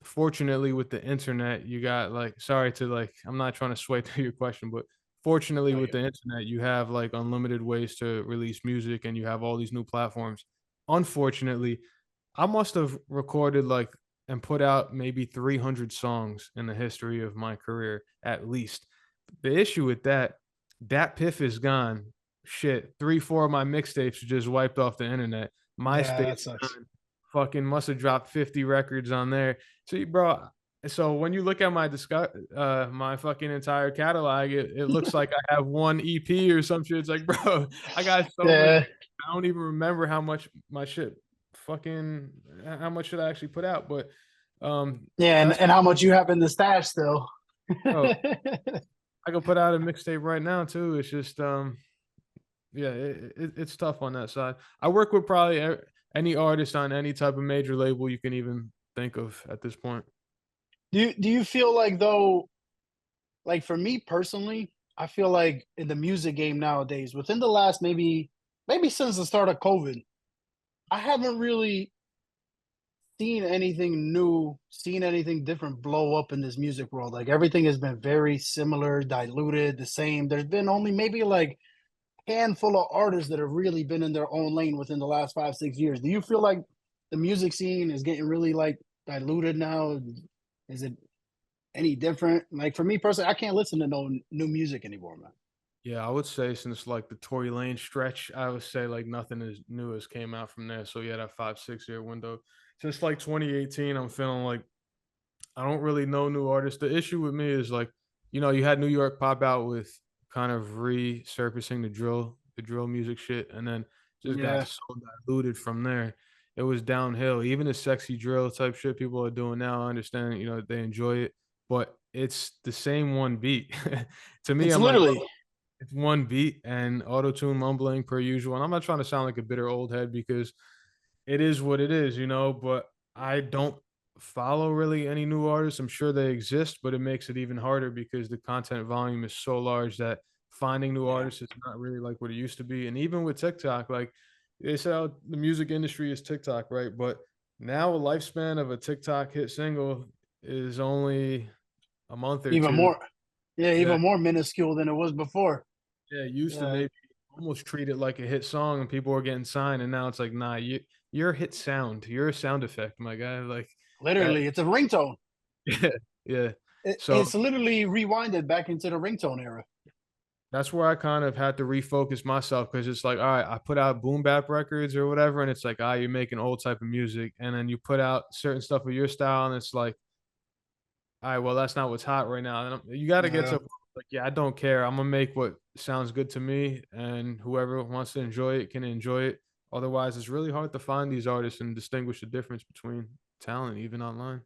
fortunately with the internet, you got like, sorry to like, I'm not trying to sway through your question, but fortunately Oh, with yeah. the internet, you have like unlimited ways to release music and you have all these new platforms. Unfortunately, I must have recorded like and put out maybe 300 songs in the history of my career, at least. The issue with that piff is gone. Shit, 3, 4 of my mixtapes just wiped off the internet. Yeah, MySpace that sucks. gone. Fucking must have dropped 50 records on there. See, bro. So when you look at my fucking entire catalog, it looks like I have one EP or some shit. It's like, bro, I got so much. Yeah, I don't even remember how much my shit fucking how much should I actually put out, but yeah, that's and how much you have in the stash still? oh, I can put out a mixtape right now too. It's just yeah, it's tough on that side. I work with probably any artist on any type of major label you can even think of at this point. Do you feel like though, like for me personally, I feel like in the music game nowadays, within the last maybe since the start of COVID, I haven't really seen anything new, seen anything different blow up in this music world. Like everything has been very similar, diluted, the same. There's been only maybe like handful of artists that have really been in their own lane within the last 5 6 years. Do you feel like the music scene is getting really like diluted now? Is it any different? Like for me personally, I can't listen to no new music anymore, man. Yeah, I would say since like the Tory Lane stretch, I would say like nothing as new as came out from there. So yeah, that 5 6 year window. Since like 2018, I'm feeling like I don't really know new artists. The issue with me is like, you had New York pop out with kind of resurfacing the drill music shit, and then just got Yeah, so diluted from there. It was downhill. Even the sexy drill type shit people are doing now, I understand, they enjoy it. but it's the same one beat. To me, It's I'm like, literally, bro, it's one beat and auto-tune mumbling per usual. And I'm not trying to sound like a bitter old head because it is what it is, but I don't follow really any new artists. I'm sure they exist, but it makes it even harder because the content volume is so large that finding new yeah. artists is not really like what it used to be. And even with TikTok, like they say how the music industry is TikTok, right? But now a lifespan of a TikTok hit single is only a month or Even two. more, yeah, Yeah. even more minuscule than it was before. Yeah, it used to Yeah, maybe almost treat it like a hit song and people were getting signed, and now it's like, nah, you're a hit sound. You're a sound effect, my guy. Like that. literally, it's a ringtone. Yeah, yeah. So It's literally rewinded back into the ringtone era. that's where I kind of had to refocus myself because it's like, all right, I put out boom bap records or whatever, and it's like, you're making old type of music, and then you put out certain stuff with your style, and it's like, all right, well, that's not what's hot right now. And you got to get to Yeah, a point like, yeah, I don't care. I'm gonna make what sounds good to me, and whoever wants to enjoy it can enjoy it. Otherwise, it's really hard to find these artists and distinguish the difference between talent, even online.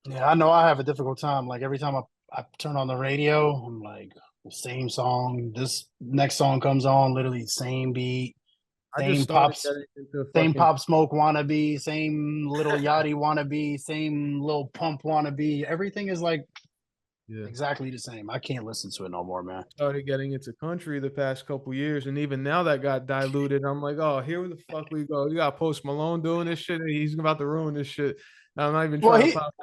yeah, I know I have a difficult time. Like every time I turn on the radio, I'm like the same song. This next song comes on, literally same beat, I just same started pops, getting into same fucking Pop Smoke wannabe, same Little Yachty wannabe, same Lil Pump wannabe. Everything is like yeah. exactly the same. I can't listen to it no more, man. Started getting into country the past couple years, and even now that got diluted. I'm like, oh, here the fuck we go. You got Post Malone doing this shit, and he's about to ruin this shit. I'm not even Well, trying to he pop.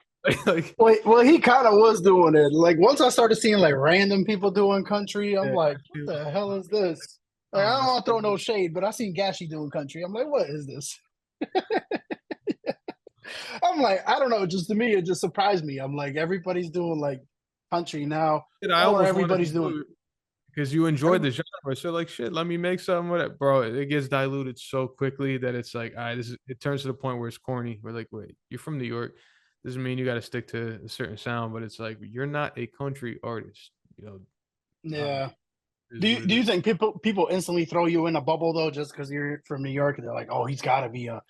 Like, well he kind of was doing it. Like once I started seeing like random people doing country, I'm yeah, like, that what shit the hell is this? I Like, I don't don't know. want to throw no shade, but I seen Gashi doing country. I'm like, what is this? I'm like, I don't know. Just to me, it just surprised me. I'm like, everybody's doing like country now, Shit, I or almost wanted everybody's to doing. do it because you enjoyed Every, the genre. So like, shit, let me make something with it, bro. It gets diluted so quickly that it's like, all right, it turns to the point where it's corny. We're like, wait, you're from New York. Doesn't mean you got to stick to a certain sound, but it's like you're not a country artist. Um, yeah. is what it Do is. you think people instantly throw you in a bubble though, just because you're from New York? They're like, oh, he's got to be a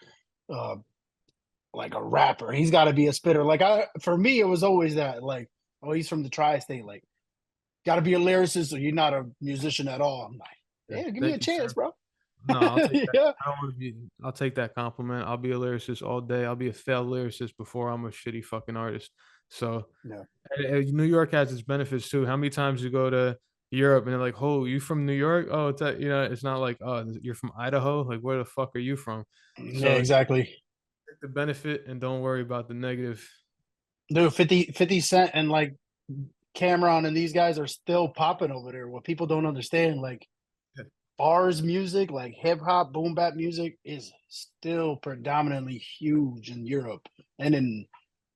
uh, like a rapper. He's got to be a spitter. Like for me, it was always that. Like, oh, he's from the tri-state. Like, got to be a lyricist, or you're not a musician at all. I'm like, Yeah, yeah, give me a thank you, chance, sir. bro. No, I'll take that. Yeah, I don't want to be. I'll take that compliment. I'll be a lyricist all day. I'll be a failed lyricist before I'm a shitty fucking artist. So yeah. New York has its benefits too. How many times you go to Europe and they're like, "Oh, you from New York? Oh, it's that, it's not like, oh, you're from Idaho. Like, where the fuck are you from?" Yeah, So exactly. take the benefit and don't worry about the negative. Dude, 50 Cent and like Cameron and these guys are still popping over there. What people don't understand, like Yeah, bars music, like hip hop, boom bap music, is still predominantly huge in Europe and in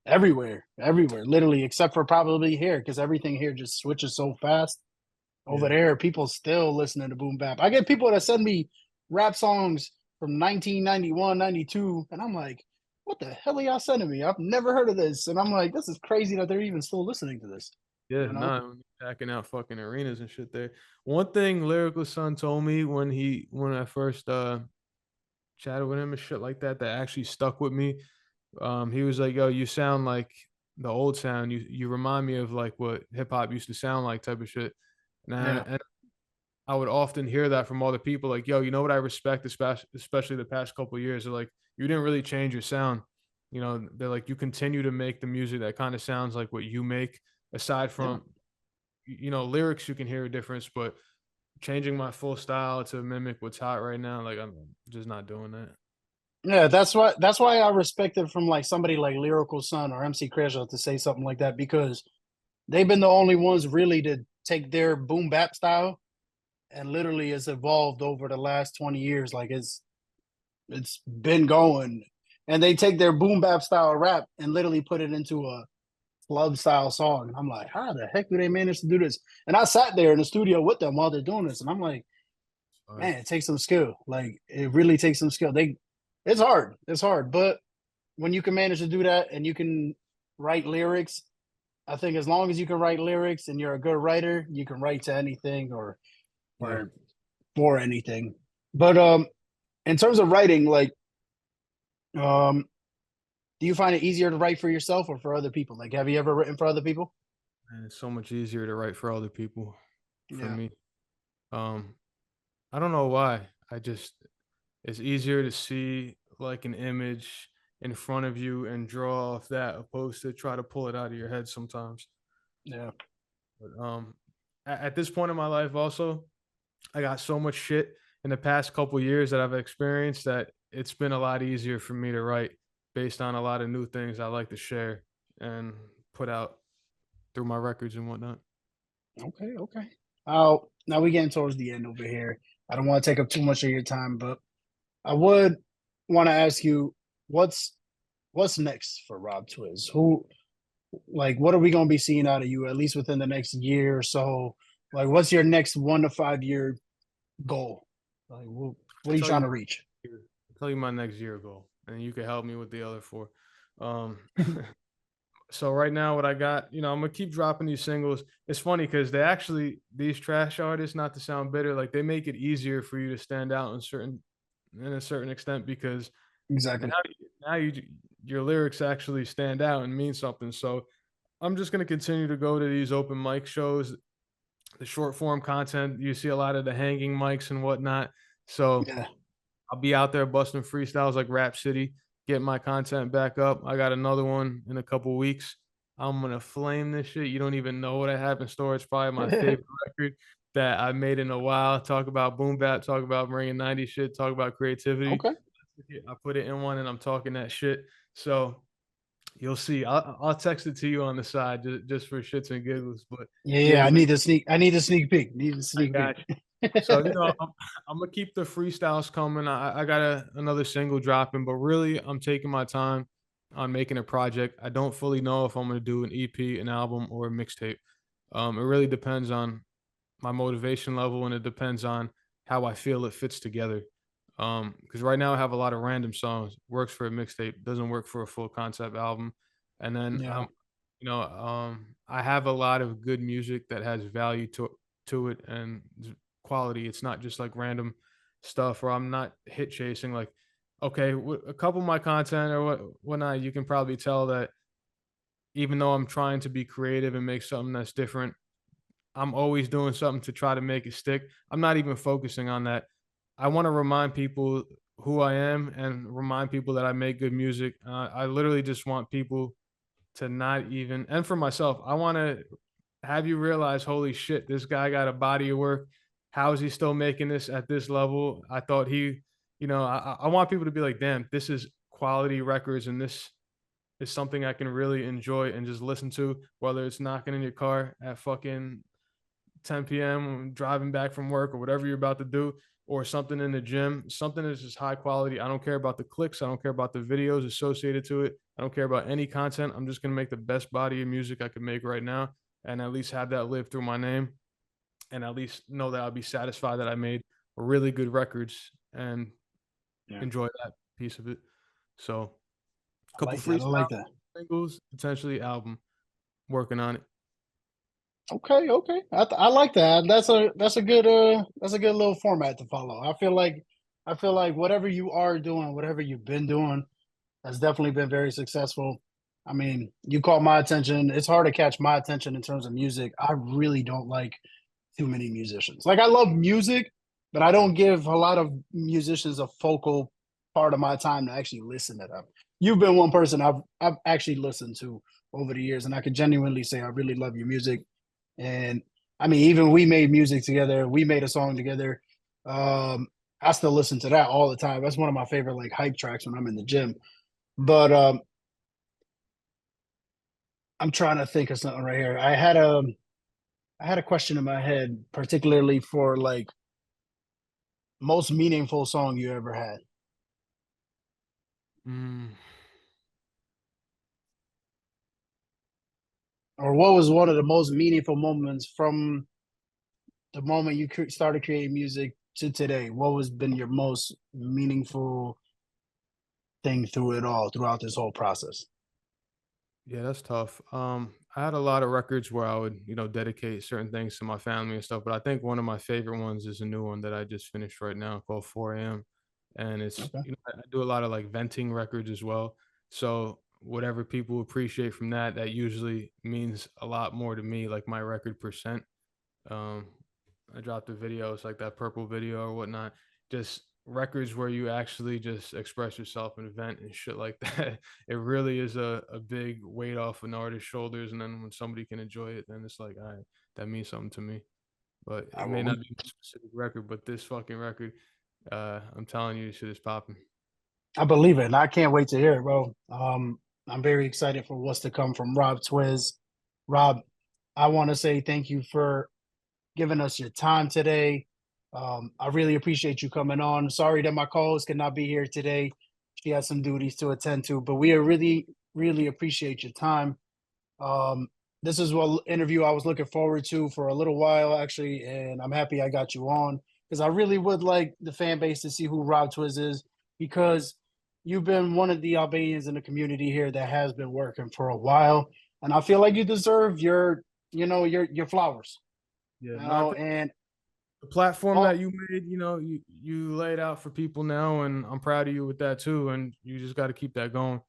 everywhere, literally, except for probably here, because everything here just switches so fast. Over yeah. there, people still listening to boom bap. I get people that send me rap songs from 1991, 92, and I'm like, what the hell are y'all sending me? I've never heard of this. And I'm like, this is crazy that they're even still listening to this, Yeah, you know? nah, packing out fucking arenas and shit there. One thing Lyrical Son told me when I first chatted with him and shit like that actually stuck with me. He was like, "Yo, you sound like the old sound. You remind me of like what hip hop used to sound like, type of shit." Yeah. And I would often hear that from other people, like, "Yo, you know what I respect, especially the past couple of years? They're like, you didn't really change your sound. They're like, you continue to make the music that kind of sounds like what you make. Aside Yeah. from, lyrics, you can hear a difference, but changing my full style to mimic what's hot right now, like I'm just not doing that." Yeah, that's why I respect it from like somebody like Lyrical Sun or MC Crenshaw to say something like that, because they've been the only ones really to take their boom bap style and literally it's evolved over the last 20 years. Like it's been going. And they take their boom bap style rap and literally put it into a club style song. And I'm like, how the heck do they manage to do this? And I sat there in the studio with them while they're doing this. And I'm like, Or man, it takes some skill. Like it really takes some skill. It's hard. It's hard. But when you can manage to do that and you can write lyrics, I think as long as you can write lyrics and you're a good writer, you can write to anything yeah. or for anything. But in terms of writing, like do you find it easier to write for yourself or for other people? Like have you ever written for other people? and it's so much easier to write for other people. For Yeah, me, um, I don't know why. I just it's easier to see like an image in front of you and draw off that opposed to try to pull it out of your head sometimes. yeah, But at this point in my life, also, I got so much shit in the past couple years that I've experienced that it's been a lot easier for me to write based on a lot of new things I like to share and put out through my records and whatnot. okay, okay. Now we getting towards the end over here. I don't want to take up too much of your time, but I would want to ask you what's next for Rob Twizz? Who like what are we going to be seeing out of you at least within the next year or so? Like, what's your next 1 to 5 year goal? Like, what I are you tell you trying to my reach? I tell you my next year goal, and you can help me with the other four. Um, so right now, what I got, I'm gonna keep dropping these singles. It's funny because these trash artists, not to sound bitter, like they make it easier for you to stand out in a certain extent because now Exactly. your lyrics actually stand out and mean something. So I'm just gonna continue to go to these open mic shows, the short form content. You see a lot of the hanging mics and whatnot. So Yeah. I'll be out there busting freestyles like Rap City, getting my content back up. I got another one in a couple weeks. I'm gonna flame this shit. You don't even know what I have in store. It's probably my favorite record that I made in a while. Talk about boom bap, talk about bringing 90s shit, talk about creativity. Okay. I put it in one and I'm talking that shit. So you'll see. I'll text it to you on the side just for shits and giggles. But Yeah, yeah, yeah. I need a sneak peek. Need a I sneak got peek. so, I'm gonna keep the freestyles coming. I got another single dropping, but really, I'm taking my time on making a project. I don't fully know if I'm gonna do an EP, an album, or a mixtape. It really depends on my motivation level, and it depends on how I feel it fits together. Because right now I have a lot of random songs. Works for a mixtape, doesn't work for a full concept album. And then Yeah. I have a lot of good music that has value to it and quality. It's not just like random stuff where I'm not hit chasing. Like, okay, a couple of my content or whatnot, you can probably tell that even though I'm trying to be creative and make something that's different, I'm always doing something to try to make it stick. I'm not even focusing on that. I want to remind people who I am and remind people that I make good music. I literally just want people to not even, and for myself, I want to have you realize, holy shit, this guy got a body of work. How is he still making this at this level? I thought I want people to be like, damn, this is quality records and this is something I can really enjoy and just listen to, whether it's knocking in your car at fucking 10 p.m. driving back from work or whatever you're about to do, or something in the gym, something that's just high quality. I don't care about the clicks. I don't care about the videos associated to it. I don't care about any content. I'm just going to make the best body of music I can make right now and at least have that live through my name and at least know that I'll be satisfied that I made really good records and Yeah. enjoy that piece of it. So, a I couple like that. I freestyle like that. singles, potentially album, working on it. Okay, okay. I like that. That's a good little format to follow. I feel like whatever you are doing, whatever you've been doing, has definitely been very successful. I mean, you caught my attention. It's hard to catch my attention in terms of music. I really don't like too many musicians. Like I love music, but I don't give a lot of musicians a focal part of my time to actually listen to them. You've been one person I've actually listened to over the years, and I can genuinely say I really love your music. And I mean, even we made music together. We made a song together. Um, I still listen to that all the time. That's one of my favorite like hype tracks when I'm in the gym. But I'm trying to think of something right here. I had a question in my head, particularly for like most meaningful song you ever had, Mm. or what was one of the most meaningful moments from the moment you started creating music to today? What was been your most meaningful thing through it all, throughout this whole process? Yeah, that's tough. I had a lot of records where I would, dedicate certain things to my family and stuff, but I think one of my favorite ones is a new one that I just finished right now called 4 a.m. And it's, Okay. I do a lot of like venting records as well. So whatever people appreciate from that, that usually means a lot more to me, like my record percent. Um, I dropped a video, it's like that purple video or whatnot. Just records where you actually just express yourself and vent and shit like that. It really is a big weight off an artist's shoulders. And then when somebody can enjoy it, then it's like, all right, that means something to me. But I, it may not be a specific record, but this fucking record, I'm telling you, shit is popping. I believe it, and I can't wait to hear it, bro. I'm very excited for what's to come from Rob Twizz. Rob, I want to say thank you for giving us your time today. I really appreciate you coming on. Sorry that my co-host could not be here today. She has some duties to attend to, but we are really appreciate your time. Um, this is what interview I was looking forward to for a little while, actually, and I'm happy I got you on because I really would like the fan base to see who Rob Twizz is because you've been one of the Albanians in the community here that has been working for a while, and I feel like you deserve your flowers. Yeah, You no, I know, and the platform oh, that you made, you laid out for people now, and I'm proud of you with that too. And you just got to keep that going.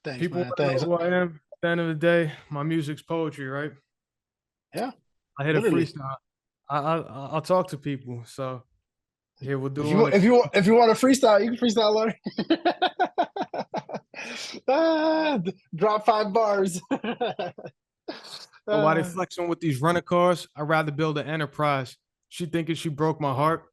thanks, People man. want to Thanks. know who I am. At the end of the day, my music's poetry, right? Yeah, I hit a literally. freestyle. I'll talk to people. So here we'll If do you on if the. you if you want to freestyle, you can freestyle on. Drop 5 bars. But while they uh, flexing with these rental cars, I'd rather build an enterprise. She thinking she broke my heart.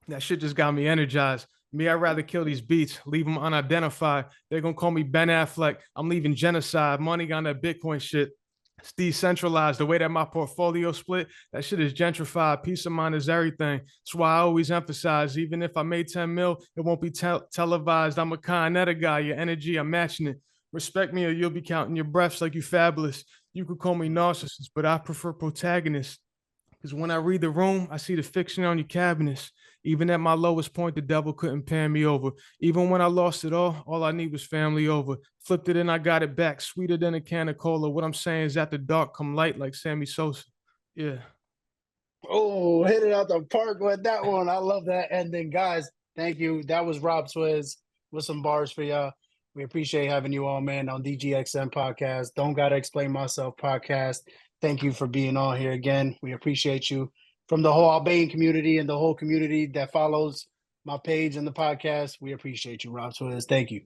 That shit just got me energized. Me, I'd rather kill these beats, leave them unidentified. They're gonna call me Ben Affleck. I'm leaving genocide. Money on that Bitcoin shit. It's decentralized. The way that my portfolio split, that shit is gentrified. Peace of mind is everything. That's why I always emphasize, even if I made 10 mil, it won't be televised. I'm a Con Ed guy. Your energy, I'm matching it. Respect me or you'll be counting your breaths like you fabulous. You could call me narcissist, but I prefer protagonist. Because when I read the room, I see the fiction on your cabinets. Even at my lowest point, the devil couldn't pan me over. Even when I lost it all I need was family over. Flipped it and I got it back, sweeter than a can of cola. What I'm saying is, at the dark come light like Sammy Sosa. Yeah. oh, hit it out the park with that one. I love that ending, guys. Thank you. That was Rob Twizz with some bars for y'all. We appreciate having you on, man, on DGXM podcast. Don't gotta explain myself podcast. Thank you for being on here again. We appreciate you from the whole Albanian community and the whole community that follows my page and the podcast. We appreciate you, Rob Twizz. Thank you.